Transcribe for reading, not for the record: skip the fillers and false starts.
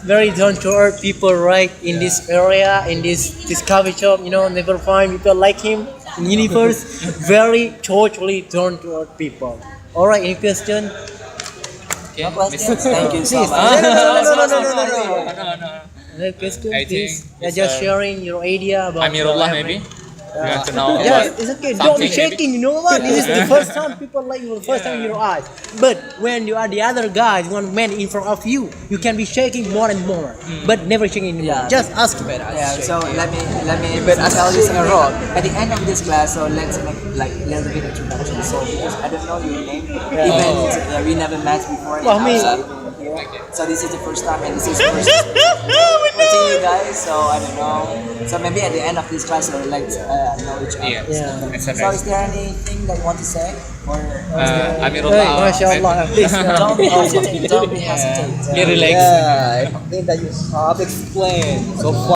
Very down to earth people, right? In this area, in this coffee shop, never find people like him in universe. Very totally down to earth people. All right, any question? No questions? Thank you so Please. much. No. Any question, I please? think Yeah, just sharing your idea about. Amirullah maybe. You want to know Yes, about it's okay. Don't be something shaking. You know what? This is the first time people like you. The first time in your eyes. But when you are the other guys, one man in front of you, you can be shaking more and more. But never shaking anymore. Yeah. Just ask him. Yeah, so let me tell you something. At the end of this class, so let's make like a little bit introduction. So because I don't know your name, even we never met before. Well, me. So this is the first time, and this is the first meeting you guys. So I don't know. So maybe at the end of this class, we'll like know each other. Yeah. It's a So nice. is there anything that you want to say? Or Hey, Amirullah. mashallah. Please. don't be hesitant. Don't be hesitant. He relax. Yeah, I think that you have explained so far.